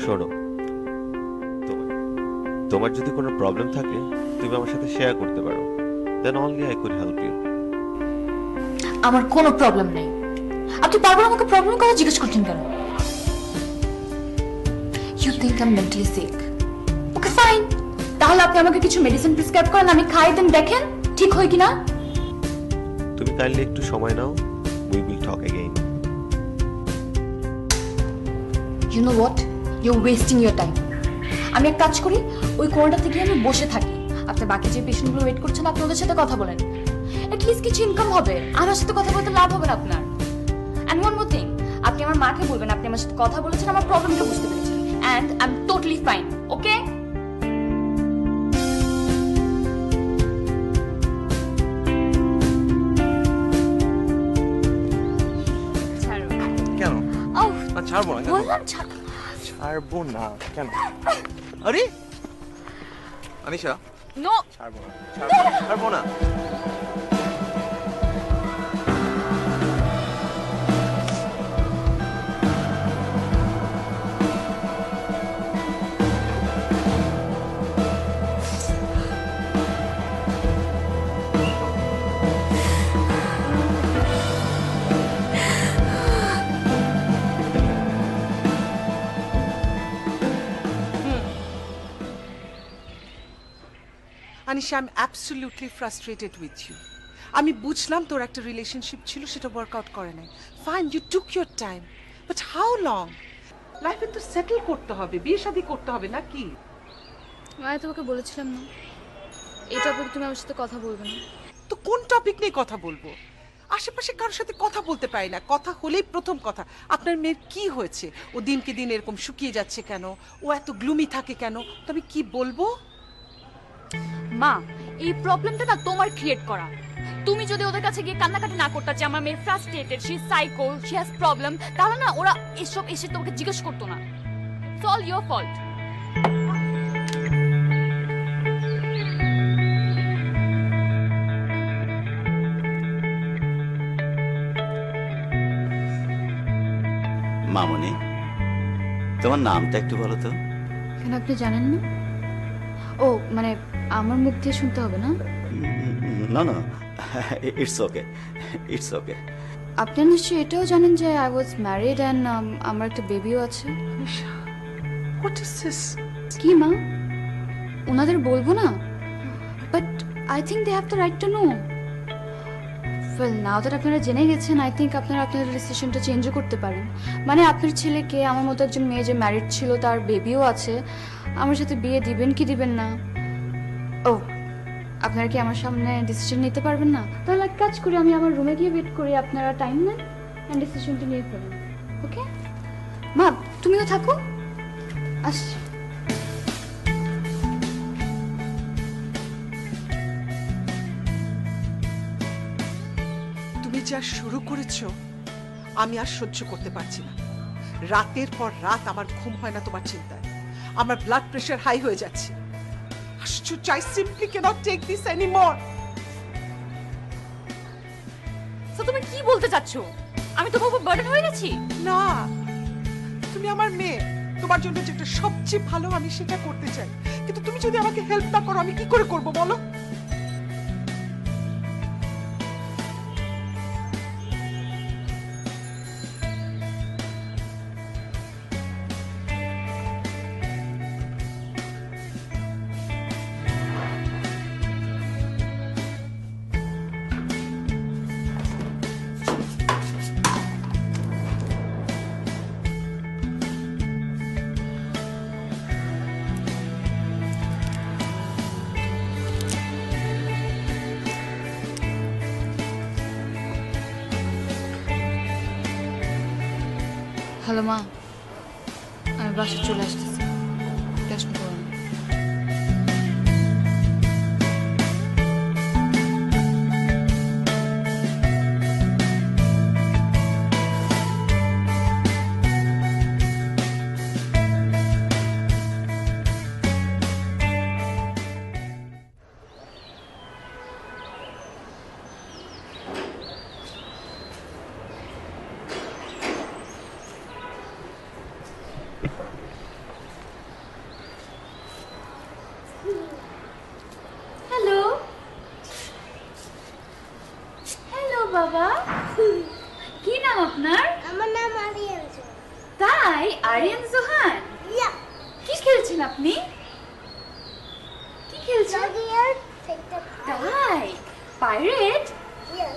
শোনো, তোমার যদি কোনো প্রবলেম থাকে তুমি আমার সাথে শেয়ার করতে পারো, then only I could help you. আমার কোনো প্রবলেম নেই। আপনি বারবার আমাকে প্রবলেম কথা জিজ্ঞেস করছেন কেন? You think I am mentally sick? Okay fine, তাহলে আপনি আমাকে কিছু মেডিসিন প্রেসক্রাইব করেন, আমি খাই, দেন দেখেন ঠিক হয় কিনা। তুমি কাইন্ডলি একটু সময় নাও, we will talk again. You know what, you are wasting your time. আমি এক কাজ করি, ওই কোণাটা থেকে আমি বসে থাকি, আপনি বাকি যে পেশেন্টগুলো ওয়েট করছেন আপনি ওদের সাথে কথা বলেন, অ্যাটলিস্ট কিছু ইনকাম হবে। আমার সাথে কথা বলতে লাভ হবে না আপনার। অ্যান্ড ওয়ান মোর থিং, আপনি আমার মাকে বলবেন আপনি আমার সাথে কথা বলেছেন, আমার প্রবলেমটা বুঝতে পেরেছেন, and I am totally fine. Okay? ছাড়ো। কেন? ওহ, না ছাড়বো না। বললাম ছাড়ো। ছাড়বো না কেন? আরে আনিশা, নো। ছাড়বো না, ছাড়বো না। Anisha, I'm absolutely frustrated with you. আমি বুঝলাম তোর একটা রিলেশনশিপ ছিল, সেটা ওয়ার্কআউট করে নাই। Fine, you took your time, but how long? লাইফে তো সেটেল করতে হবে, বিয়ে শাদী করতে হবে নাকি? আমি তোমাকে বলেছিলাম না এই টপিকে তুমি আমার সাথে কথা বলবে না। তো কোন টপিক নিয়ে কথা বলবো? আশেপাশে কারোর সাথে কথা বলতে পারি না, কথা হলেই প্রথম কথা আপনার মেয়ের কি হয়েছে, ও দিনকে দিন এরকম শুকিয়ে যাচ্ছে কেন, ও এত গ্লুমি থাকে কেন, তো আমি কি বলবো? মা, এই প্রবলেমটা না তোমার ক্রিয়েট করা। তুমি যদি ওদের কাছে গিয়ে কান্নাকাটি না করতে যে আমার মেয়ে frustrated, she is psycho, she has problem, তাহলে না ওরা এসব এসে তোমাকে জিজ্ঞেস করতো না। It's all your fault. মামনি, তোমার নামটা একটু বলো তো। কেন, আপনি জানেন না? ও মানে আমার মুখ দিয়ে শুনতে হবে না? না না, ইটস ওকে, ইটস ওকে। আপনি নিশ্চয়ই এটাও জানেন যে আই ওয়াজ ম্যারিড অ্যান্ড আমার একটা বেবিও আছে। Anisha, what is this? কি মা, ওনাদের বলবো না? But I think they have the right to know. Well, now that আপনারা জেনে গেছেন, আই থিঙ্ক আপনারা আপনাদের ডিসিশনটা চেঞ্জও করতে পারেন। মানে আপনার ছেলেকে, আমার মতো একজন মেয়ে যে ম্যারিড ছিল তার বেবিও আছে, আমার সাথে বিয়ে দিবেন কি দিবেন না? ও, আপনারা কি আমার সামনে ডিসিশন নিতে পারবেন না? তাহলে এক কাজ করি, আমি আমার রুমে গিয়ে ওয়েট করি, আপনারা টাইম নেন অ্যান্ড ডিসিশনটা নিয়ে ফেলেন। ওকে মা, তুমিও থাকো, আসছি। তুমি যা শুরু করেছো আমি আর সহ্য করতে পারছি না। রাতের পর রাত আমার ঘুম হয় না তোমার চিন্তায়, আমার ব্লাড প্রেশার হাই হয়ে যাচ্ছে। আশ্চর্য, I simply cannot take this anymore. তো তুমি কি বলতে চাচ্ছো? আমি তোমার উপর বার্ডেন হয়ে গেছি? না, তুমি আমার মেয়ে, তোমার জন্য যেটা সবচেয়ে ভালো আমি সেটা করতে চাই, কিন্তু তুমি যদি আমাকে হেল্প না করো আমি কি করে করবো বলো? হ্যালো মা, আমি বাসায় চলে আসতেছি, প্রশ্ন করো না। আপনার? আমার নাম আরিয়ান। তাই? আরিয়ান জোহান? ইয়া, কি খেলছেন আপনি? কি খেলছেন? লগিয়ার থেকে তাই? পাইরেট? ইয়া,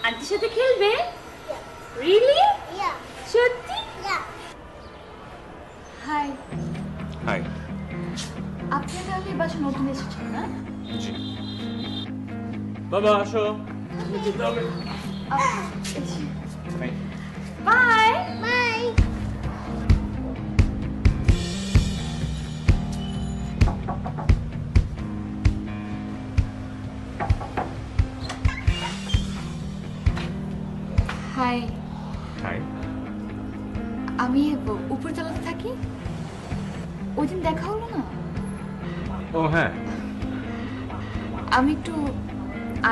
আন্টির সাথে খেলবে? ইয়া, রিয়েলি? ইয়া, সত্যি? ইয়া। Hi, hi. আপনি তাহলে এই বাসা নতুন এসেছেন না? জি। বাবা আসো। বাই। বাই। Hi, hi. আমি উপরতলাতে থাকি। ওই দিন দেখা হলো না? ও হ্যাঁ। আমি একটু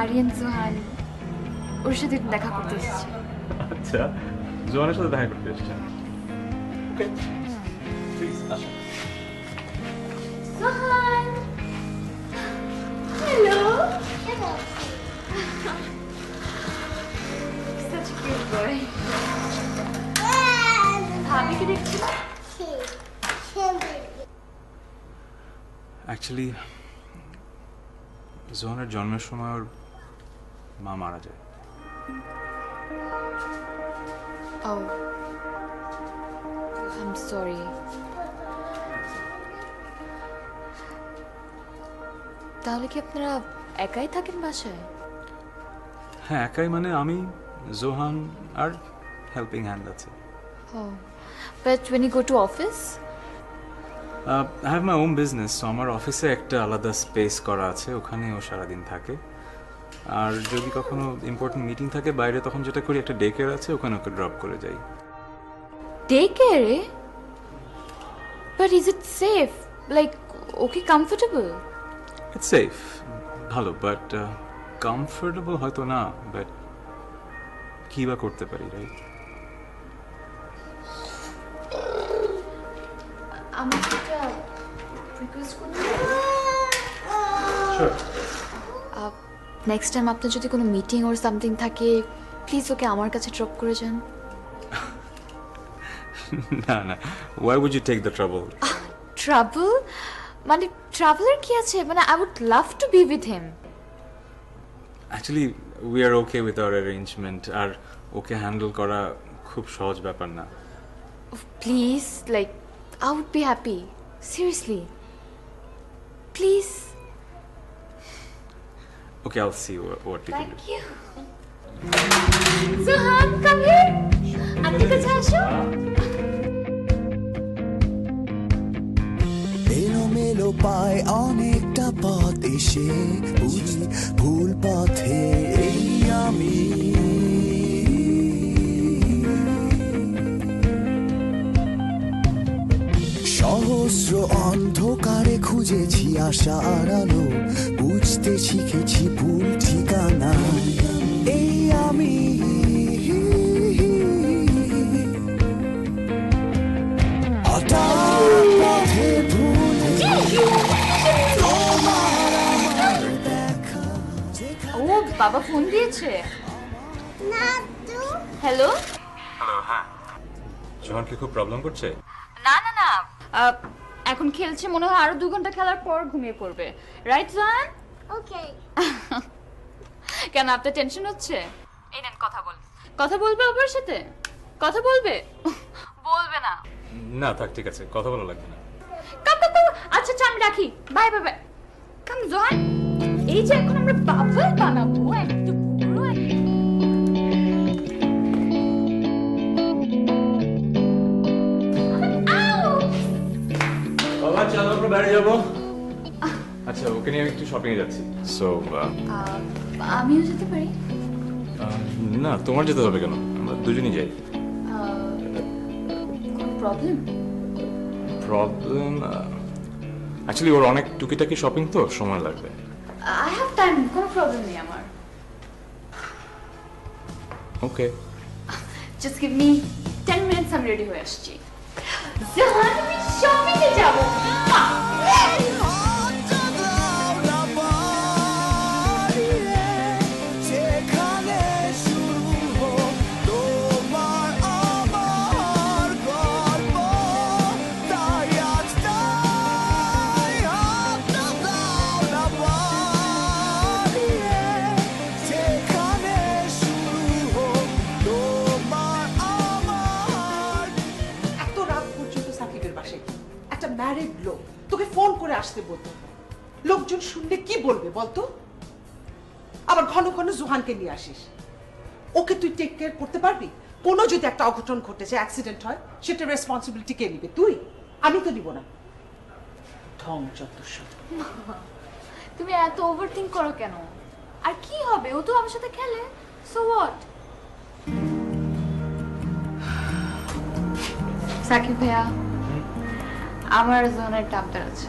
আরিয়ান জোহান ওর সাথে একটু দেখা করতে এসেছি। আচ্ছা, জোয়ানের সাথে দেখা করতে এসেছেন। ওকে, প্লিজ আসুন। Johan, hello. Such a cute boy. ভাবিকে দেখছিল? অ্যাকচুয়ালি জোয়ানের জন্মের সময় ওর মা মারা যায়। Oh, I'm sorry. তাহলে কি আপনারা একাই থাকেন বাসায়? হ্যাঁ, একাই মানে আমি, জোহান আর হেল্পিং হ্যান্ড আছে। Oh, but when you go to office? I have my own business, so আমার অফিসে একটা আলাদা স্পেস করা আছে, ওখানে ও সারাদিন থাকে। আর যদি কখনো ইম্পর্টেন্ট মিটিং থাকে বাইরে, তখন যেটা করি, একটা ডে কেয়ার আছে, ওখানে ওকে ড্রপ করে যাই। Daycare? But is it safe? Like, okay, comfortable? It's safe, ভালো, বাট কমফোর্টেবল হয়তো না, বাট কী বা করতে পারি, রাইট? আমি একটা রিকোয়েস্ট করতে নেক্সট টাইম আপনার যদি কোনো মিটিং ওর সামথিং থাকে, প্লিজ ওকে আমার কাছে ড্রপ করে যান। না না, why would you take the trouble? Travel? মানে ট্রাভেলার কি আছে? মানে I would love to be with him. Actually we are okay with our arrangement, আর ওকে হ্যান্ডেল করা খুব সহজ ব্যাপার না। Please, like I would be happy, seriously, please. Okay, I'll see what you can do. Thank you. Sohan, come here. আন্টির কাছে আসো। এলোমেলো পায় অনেকটা পথ এসে বুঝি ভুল পথে এই আমি। সহস্র অন্ধকারে খুঁজেছি আশার আলো, বুঝতে শিখেছি ভুল ঠিকানা এই আমি। হঠাৎ পথে ভুলে তোমার আমার দেখা ও বাবা ফোন দিয়েছে। না তো হ্যালো। হ্যালো, হ্যাঁ। জোহান কি খুব প্রবলেম করছে? না না না, এখন খেলছে, মনে হয় আরো 2 ঘন্টা খেলার পর ঘুমিয়ে পড়বে, রাইট জান? ওকে। কেন আপনার টেনশন হচ্ছে? এই নেন কথা বল। কথা বলবে ওর সাথে? কথা বলবে? বলবে না? না থাক, ঠিক আছে, কথা বলা লাগবে না। কাম কাম কাম। আচ্ছা আচ্ছা, আমি রাখি, বাই বাই বাই। কাম জান, এই যে এখন আমরা বাবল বানাবো, একটু পুরো বাবা চলো আমরা বাইরে যাবো। আচ্ছা, ওকে নিয়ে আমি একটু শপিং এ যাচ্ছি। সো আমিও যেতে পারি? না, তোমার যেতে হবে কেন? আমরা দুজনেই যাই। কোনো প্রবলেম? প্রবলেম অ্যাকচুয়ালি ওর অনেক টুকিটাকি শপিং, তো সময় লাগবে। আই হ্যাভ টাইম, কোনো প্রবলেম নেই আমার। ওকে, জাস্ট গিভ মি 10 মিনিটস, আমি রেডি হয়ে আসছি। জান, আমি শপিং এ যাব। যেখানে শুরু হোক তোমার ম্যারিড লোক, তোকে ফোন করে আসতে বলতো। লোকজন শুনলে কি বলবে বলতো? আবার ঘন ঘন জোহানকে নিয়ে আসিস। ওকে তুই টেক কেয়ার করতে পারবি? কোনো যদি একটা অঘটন ঘটেছে, অ্যাক্সিডেন্ট হয়, সেটা রেসপন্সিবিলিটি কে নিবে? তুই? আমি তো নিব না। ঢং যত সব। তুমি এত ওভারথিংক করো কেন? আর কি হবে, ও তো আমার সাথে খেলে, সো হোয়াট? সাকিব ভাইয়া, আমার জোহানের একটা আবদার আছে।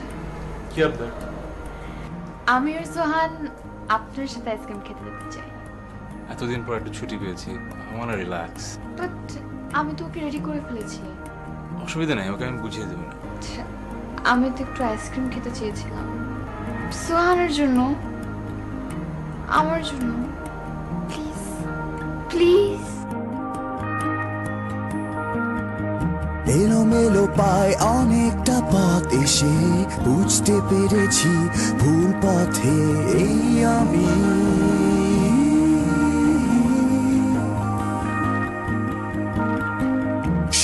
কি আপনার? আমি আর সোহান আপনার সাথে আইসক্রিম খেতে যেতে চাই। এতদিন পর একটা ছুটি পেয়েছি, আমার রিল্যাক্স। বাট আমি তো ওকে রেডি করে ফেলেছি। অসুবিধা নেই, ওকে আমি বুঝিয়ে দেবো না। আমি তো একটু আইসক্রিম খেতে চেয়েছিলাম সোহানের জন্য, আমার জন্য, প্লিজ প্লিজ। এলোমেলো পায় অনেকটা পথ এসে বুঝতে পেরেছি ভুল পথে এই আমি।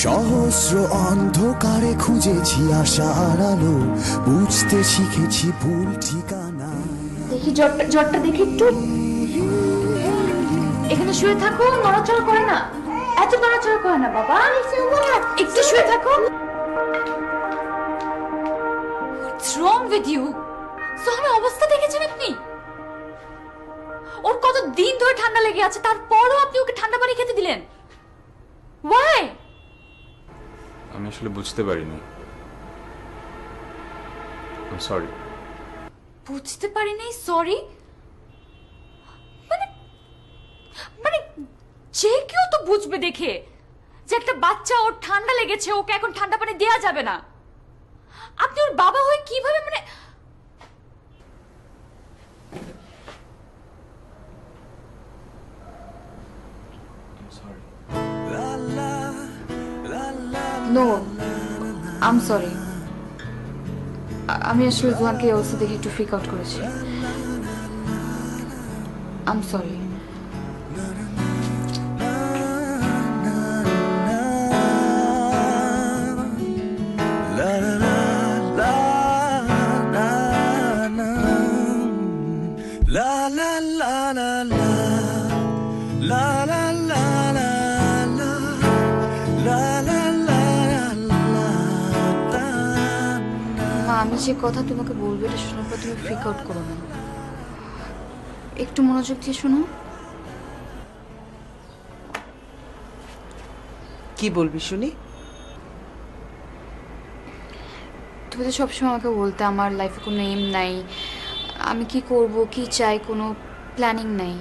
সহস্র অন্ধকারে খুঁজেছি আশার আলো, বুঝতে শিখেছি ভুল ঠিকানা। দেখি জ্বরটা দেখি একটু। এখানে শুয়ে থাকো, নড়াচড়া করে না, এত নড়াচড়া করে না বাবা, একটু শুয়ে থাকো। What's wrong with you? সোহানের অবস্থা দেখেছেন আপনি? ওর কত দিন ধরে ঠান্ডা লেগে আছে, তারপরও আপনি ওকে ঠান্ডা পানি খেতে দিলেন। Why? আমি আসলে বুঝতে পারিনি, সরি। বুঝতে পারি নাই, সরি? মানে মানে যে কেউ তো বুঝবে দেখে যে একটা বাচ্চা, ওর ঠান্ডা লেগেছে, ওকে এখন ঠান্ডা পানি দেয়া যাবে না। আপনি ওর বাবা হয়ে কিভাবে মানে নো, আই এম সরি। আমি আসলে জোয়ানকে এই অবস্থা দেখে একটু ফ্রিক আউট করেছি। I am sorry. আমি যে কথা তোমাকে বলবো এটা শোনার পর তুমি ফ্রিক আউট করো না, একটু মনোযোগ দিয়ে শোনো। কি বলবি শুনি? তুমি তো সবসময় আমাকে বলতে আমার লাইফে কোনো এম নাই, আমি কি করব কি চাই কোনো প্ল্যানিং নাই।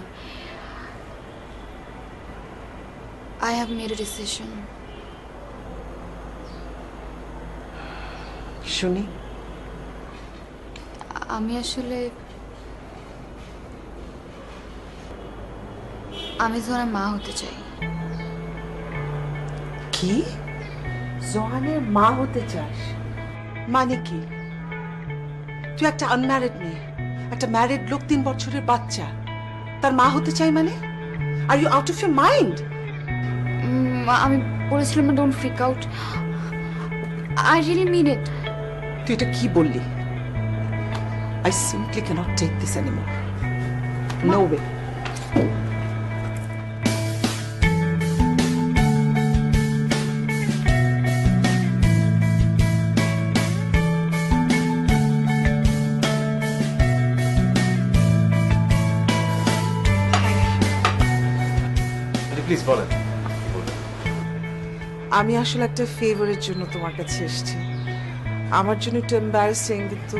I have made a decision. শুনি। আমি আসলে আমি জোহানের মা হতে চাই। কি? জোহানের মা হতে চাস? মানে কি? তুই একটা আনম্যারিড মেয়ে, একটা ম্যারিড লোক, 3 বছরের বাচ্চা, তার মা হতে চাই মানে? Are you out of your mind? আমি বলেছিলাম না, don't freak out, I really mean it. তুই এটা কি বললি? I simply cannot take this anymore. No way. Please বলেন। আমি আসলে একটা ফেভারের জন্য তোমার কাছে এসেছি। আমার জন্য একটু এম্বারাসিং, কিন্তু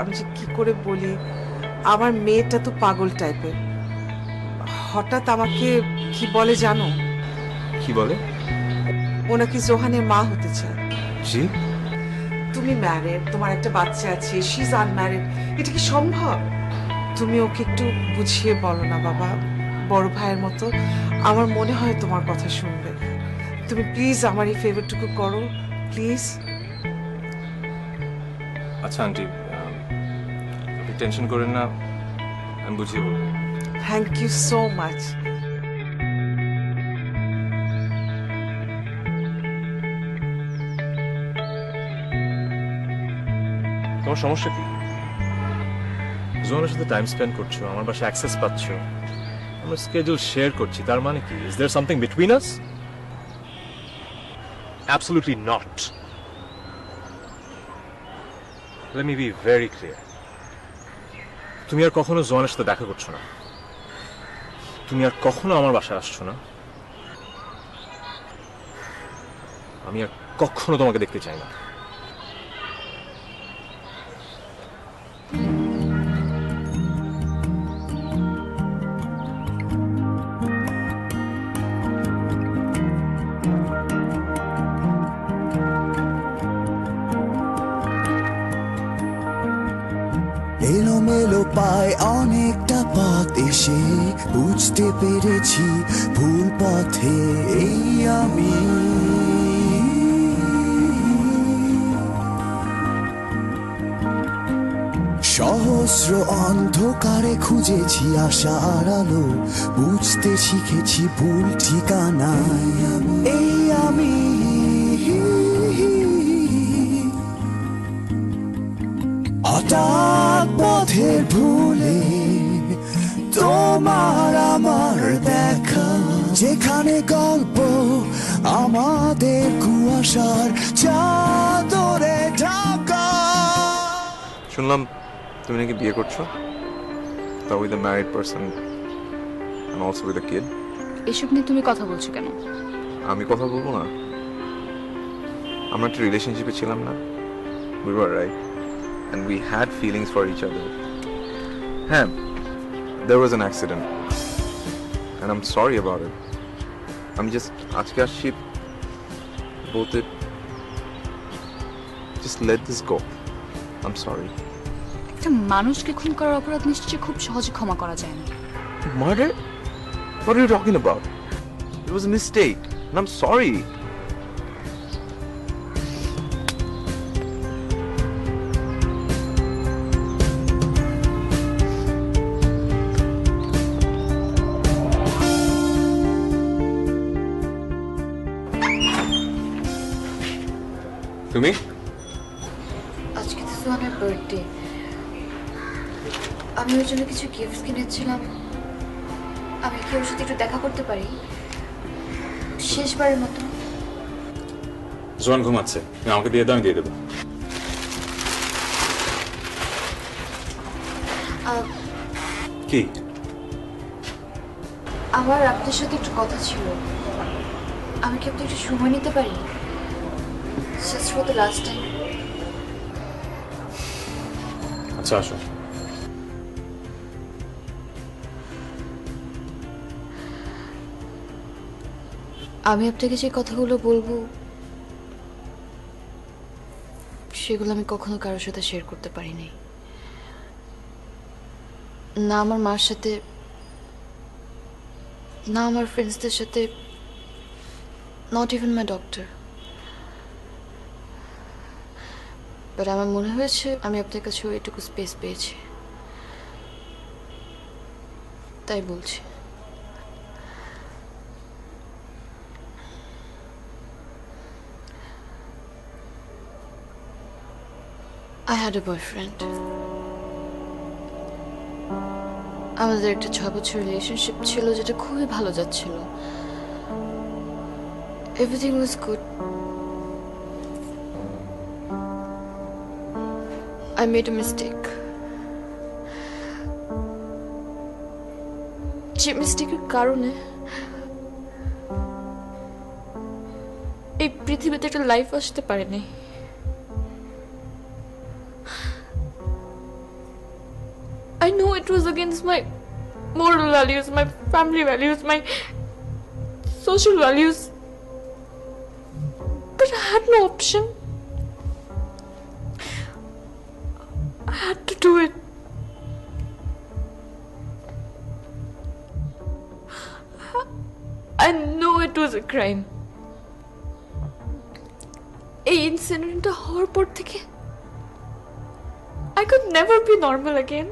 আমি যে কি করে বলি, আমার মেয়েটা তো পাগল টাইপের। হঠাৎ আমাকে কি বলে জানো? কি বলে? ও নাকি জোহানের মা হতে চায়। জি? তুমি ম্যারিড, তোমার একটা বাচ্চা আছে, শি ইজ আনম্যারিড, এটা কি সম্ভব? তুমি ওকে একটু বুঝিয়ে বলো না বাবা, বড় ভাইয়ের মতো। আমার মনে হয় তোমার কথা শুনবে। তুমি প্লিজ আমার এই ফেভারটুকু করো, প্লিজ। আচ্ছা আন্টি, আপনি টেনশন করেন না, আমি বুঝিয়ে বলবো। Thank you so much. তোমার সমস্যা কি? জোয়ানের সাথে টাইম স্পেন্ড করছো, আমার বাসায় অ্যাক্সেস পাচ্ছ, আমরা স্কেডিউল শেয়ার করছি, তার মানে কি? Is there something between us? Absolutely not. Let me be very clear, তুমি আর কখনো জোয়ানের সাথে দেখা করছো না, তুমি আর কখনো আমার বাসায় আসছো না, আমি আর কখনো তোমাকে দেখতে চাই না। এলোমেলো পায় অনেকটা পথ এসে বুঝতে পেরেছি ভুল পথে এই আমি। সহস্র অন্ধকারে খুঁজেছি আশার আলো, বুঝতে শিখেছি ভুল ঠিকানায় এই আমি। হঠাৎ পথের ভুলে তোমার আমার দেখা, যেখানে গল্প আমাদের কুয়াশার চাদরে ঢাকা। শুনলাম তুমি নাকি বিয়ে করছো, তা with a married person and also with a kid. এসব নিয়ে তুমি কথা বলছো কেন? আমি কথা বলবো না? আমরা একটা রিলেশনশিপে ছিলাম না? We were right and we had feelings for each other. হ্যাঁ, there was an accident and I'm sorry about it. আমি just আজকে আসছি বলতে, just let this go. I'm sorry. একটা মানুষকে খুন করার অপরাধ নিশ্চয়ই খুব সহজে ক্ষমা করা যায় না। Murder? What are you talking about? It was a mistake and I'm sorry. তুমি? আজকে তো সোহানের বার্থডে, আমি ওর জন্য কিছু গিফট কিনেছিলাম। আমি কি ওর সাথে একটু দেখা করতে পারি শেষবারের মতো? জোয়ান ঘুমাচ্ছে, তুমি আমাকে দিয়ে দাও, আমি দিয়ে দেবো। কি? আমার আপনার সাথে একটু কথা ছিল, আমি কি আপনি একটু সময় নিতে পারি? Just for the last time. আচ্ছা আসো। আমি আপনাকে যে কথাগুলো বলবো সেগুলো আমি কখনো কারোর সাথে শেয়ার করতে পারিনি, না আমার মার সাথে, না আমার ফ্রেন্ডসদের সাথে, not even my doctor. But আমার মনে হয়েছে আমি আপনার কাছে এটুকু স্পেস পেয়েছি, তাই বলছি। I had a boyfriend. আমাদের একটা 6 বছর রিলেশনশিপ ছিল যেটা খুবই ভালো যাচ্ছিল। Everything was good. I made a mistake. যে মিস্টেকের কারণে এই পৃথিবীতে একটা লাইফ আসতে পারেনি। I know it was against my moral values, my family values, my social values, but I had no option. I had to do it. I know it was a crime. এই ইনসিডেন্টটা হওয়ার পর থেকে I could never be normal again.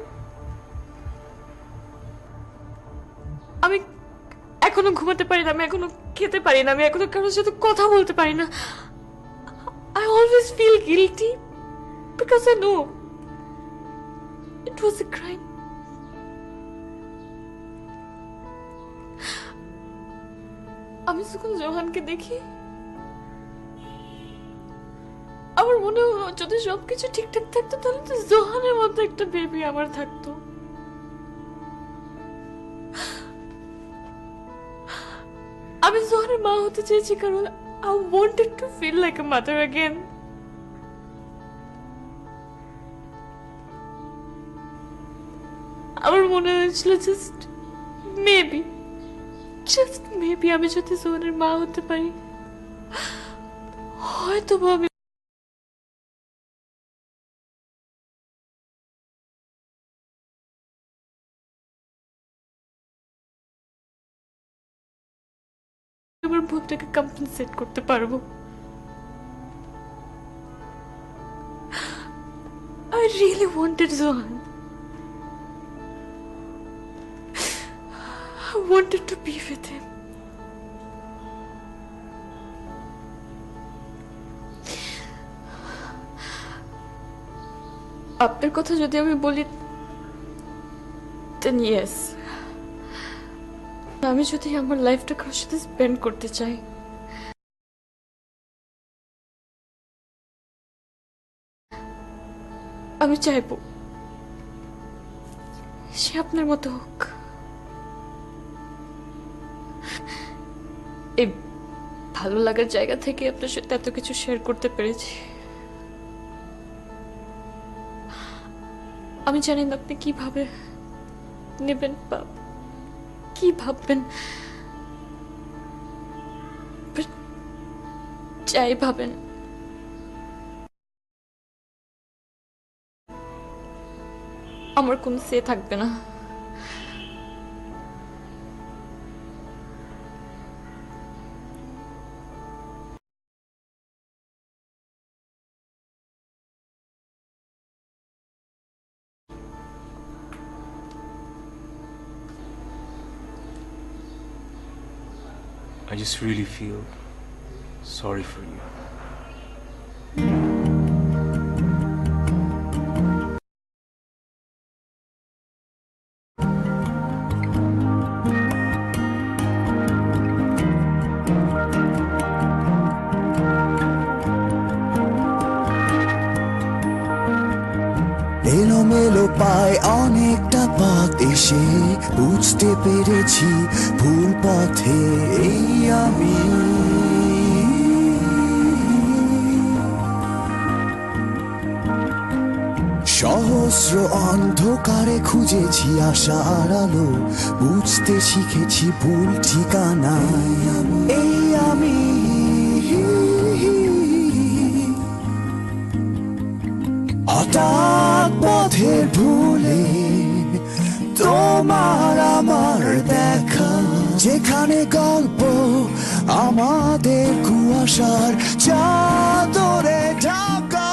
আমি এখনো ঘুমাতে পারি না, আমি এখনো খেতে পারি না, আমি এখনো কারোর সাথে কথা বলতে পারি না। I always feel guilty because I know It was a crime. আমি যখন জোহানকে দেখি আমার মনে হলো যদি সবকিছু ঠিকঠাক থাকতো তাহলে তো জোহানের মতো একটা বেবি আমার থাকতো। আমি জোহানের মা হতে চেয়েছি কারণ I wanted to feel like a mother again. আমার মনে হয়েছিল জাস্ট মেবি আমি যদি জোহানের মা হতে পারি হয়তো আমি আমার ভুলটাকে কম্পেনসেট করতে পারবো। I really wanted Zohan. I wanted to be with him. আপনার কথা যদি আমি বলি then yes. আমি যদি আমার লাইফটা কারোর সাথে স্পেন্ড করতে চাই আমি চাইবো সে আপনার মতো হোক। এই ভালো লাগার জায়গা থেকে আপনার সাথে এত কিছু শেয়ার করতে পেরেছি। আমি জানি না আপনি কিভাবে নেবেন বা কি ভাববেন, যাই ভাবেন আমার কোনো সে থাকবে না। I just really feel sorry for you. এলোমেলো পায় অনেকটা পথ এসে বুঝতে পেরেছি ভুল পথে এই আমি। সহস্র অন্ধকারে খুঁজেছি আশার আলো, বুঝতে শিখেছি ভুল ঠিকানা এই আমি। হঠাৎ পথের ভুলে তোমার আমার দেখা, যেখানে গল্প আমাদের কুয়াশার চাদরে ঢাকা।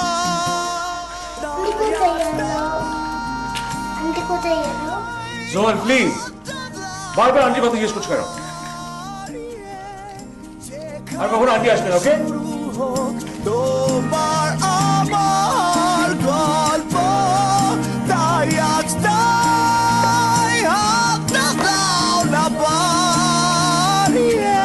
আন্টি কোথায় গেল? জোহান প্লিজ, বারবার আন্টির কথা জিজ্ঞেস করছো কেন? আর কখনো আন্টি আসবে না, ওকে? তোমার আমার গল্প তাই আজ তাই হাতটা দাও না বাড়িয়ে,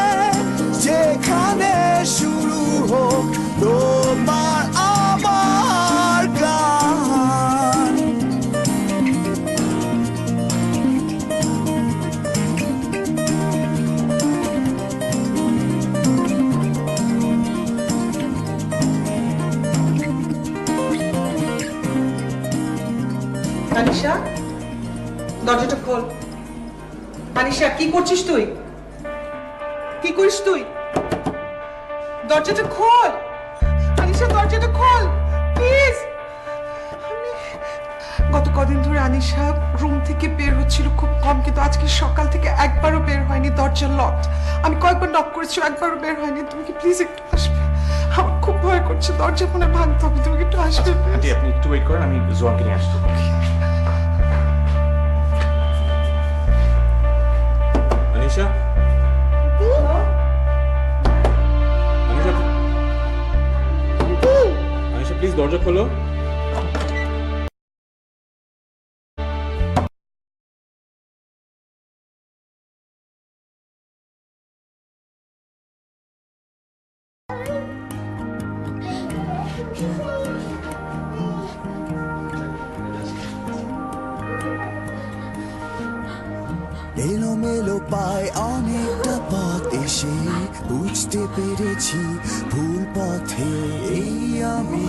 যেখানে শুরু হোক তোমার আমার গান। আনিশা, দরজাটা খোল। আনিশা, কি করছিস তুই? কি করিস তুই? দরজাটা খোল। আনিশা, দরজাটা খোল প্লিজ। গত কদিন ধরে আনিশা রুম থেকে বের হচ্ছিল খুব কম, কিন্তু আজকে সকাল থেকে একবারও বের হয়নি। দরজা লক। আমি কয়েকবার নক করেছি, একবারও বের হয়নি। তুমি কি প্লিজ একটু আসবে? আমার খুব ভয় করছে, দরজা মনে ভাঙতে হবে। তুমি কি একটু আসবে? আন্টি আপনি একটু ওয়েট করেন, আমি জোহানকে নিয়ে আসছি। আনিশা, আনিশা প্লিজ দরজা খোলো। এলোমেলো পায় অনেকটা পথ এসে বুঝতে পেরেছি ভুল পথে এই আমি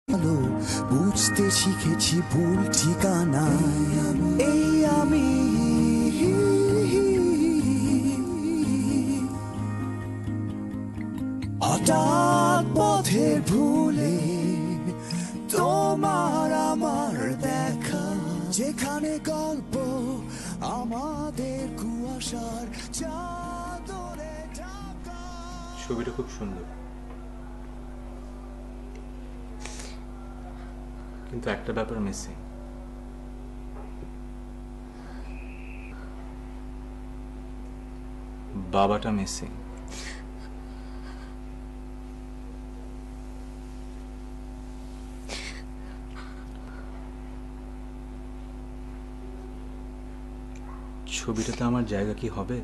আলো বুঝতে শিখেছি ভুল ঠিকানা এই আমি হঠাৎ পথের ভুলে তোমার আমার দেখা যেখানে গল্প আমাদের কুয়াশার চাদরে ঢাকা। ছবিটা খুব সুন্দর, কিন্তু একটা ব্যাপার মিসিং। বাবাটা মিসিং। ছবিটাতে আমার জায়গা কি হবে?